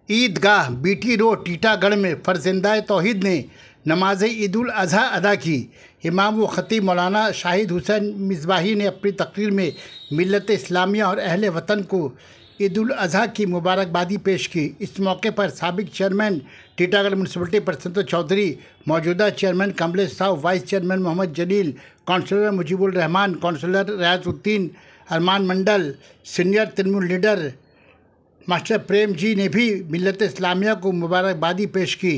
ईदगाह BT road Titagarh में फर्जंदाए तौहीद ने नमाज ईद उल अज़हा अदा की। इमाम व ख़तीब मौलाना शाहिद हुसैन मिसबाही ने अपनी तकरीर में मिल्लत इस्लामिया और अहले वतन को ईद उल अज़हा की मुबारकबादी पेश की। इस मौके पर साबिक चेयरमैन टीटागढ़ म्यूनसिपलिटी प्रसन्नत चौधरी, मौजूदा चेयरमैन कमलेश साहब, वाइस चेयरमैन मोहम्मद जलील, काउंसलर मुजीबुर रहमान, काउंसलर रियाजुद्दीन, अरमान मंडल, senior Trinamool leader master Prem ji ने भी मिल्लत इस्लामिया को मुबारकबादी पेश की।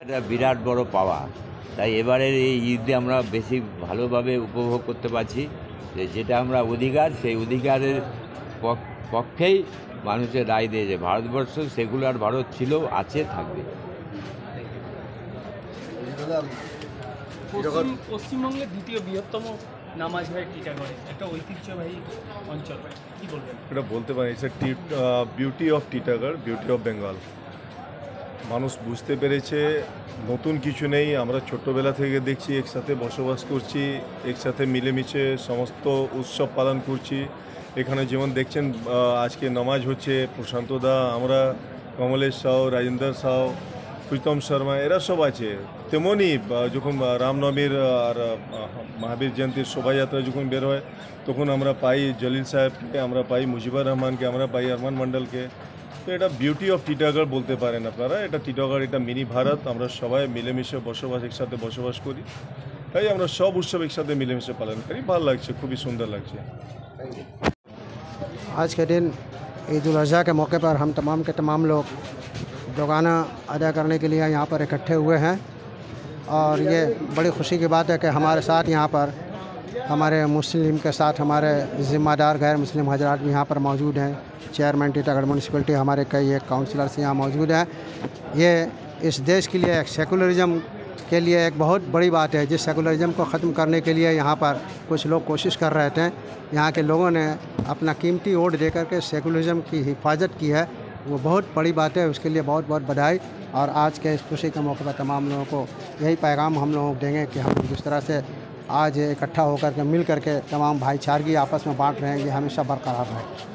এটা বিরাট বড় পাওয়া, তাই এবারের এই ঈদে আমরা বেশি ভালোভাবে উপভোগ করতে পারছি। যেটা আমরা অধিকার, সেই অধিকারের পক্ষেই মানুষের রায় দিয়েছে। ভারতবর্ষ সেকুলার ভারত ছিল, আছে, থাকবে। পশ্চিমবঙ্গের দ্বিতীয় বৃহত্তম নামাজ হয় টিটাগড়ে, একটা ঐতিহ্যবাহী অঞ্চল, কী বলবেন? এটা বলতে পারি it's beauty of Titagarh, beauty of Bengal. মানুষ বুঝতে পেরেছে নতুন কিছু নেই, আমরা ছোট্টবেলা থেকে দেখছি একসাথে বসবাস করছি, একসাথে মিলেমিশে সমস্ত উৎসব পালন করছি। এখানে যেমন দেখছেন আজকে নামাজ হচ্ছে, প্রশান্ত দা, আমরা, কমলেশ সাউ, রাজেন্দ্র সাউ, প্রীতম শর্মা, এরা সব আছে। তেমনই যখন রামনবমীর আর মহাবীর জয়ন্তীর শোভাযাত্রা যখন বের হয়, তখন আমরা পাই জলিল সাহেবকে, আমরা পাই মুজিবুর রহমানকে, আমরা পাই আরমান মন্ডলকে। তো এটা বিউটি অফ টিটাগড় বলতে পারেন আপনারা। এটা টিটাগড়, এটা মিনি ভারত। আমরা সবাই মিলেমিশে একসাথে বসবাস করি, তাই আমরা সব উৎসব একসাথে মিলেমিশে পালন করি। ভালো লাগছে, খুবই সুন্দর লাগছে। आज के दिन ईद उल अज़हा के मौके पर हम तमाम के तमाम लोग दोगाना अदा करने के लिए यहाँ पर इकट्ठे हुए हैं और ये बड़ी खुशी की बात है कि हमारे साथ यहाँ पर हमारे मुस्लिम के साथ हमारे ज़िम्मेदार गैर मुस्लिम हजरात भी यहाँ पर मौजूद हैं। चेयरमैन टीटागढ़ म्यूनसिपलिटी, हमारे कई एक काउंसलर्स यहाँ मौजूद हैं। ये इस देश के लिए एक सेकुलरिज़म के लिए एक बहुत बड़ी बात है। जिस सेकुलरिज़म को ख़त्म करने के लिए यहाँ पर कुछ लोग कोशिश कर रहे थे, यहाँ के लोगों ने अपना कीमती वोट दे करके सेकुलरिज़म की हिफाजत की है, वो बहुत बड़ी बात है। उसके लिए बहुत बहुत बधाई। और आज के इस खुशी के मौके पर तमाम लोगों को यही पैगाम हम लोग देंगे कि हम जिस तरह से आज इकट्ठा होकर के मिल करके तमाम भाईचारगी आपस में बांट रहे हैं, ये हमेशा बरकरार रहे।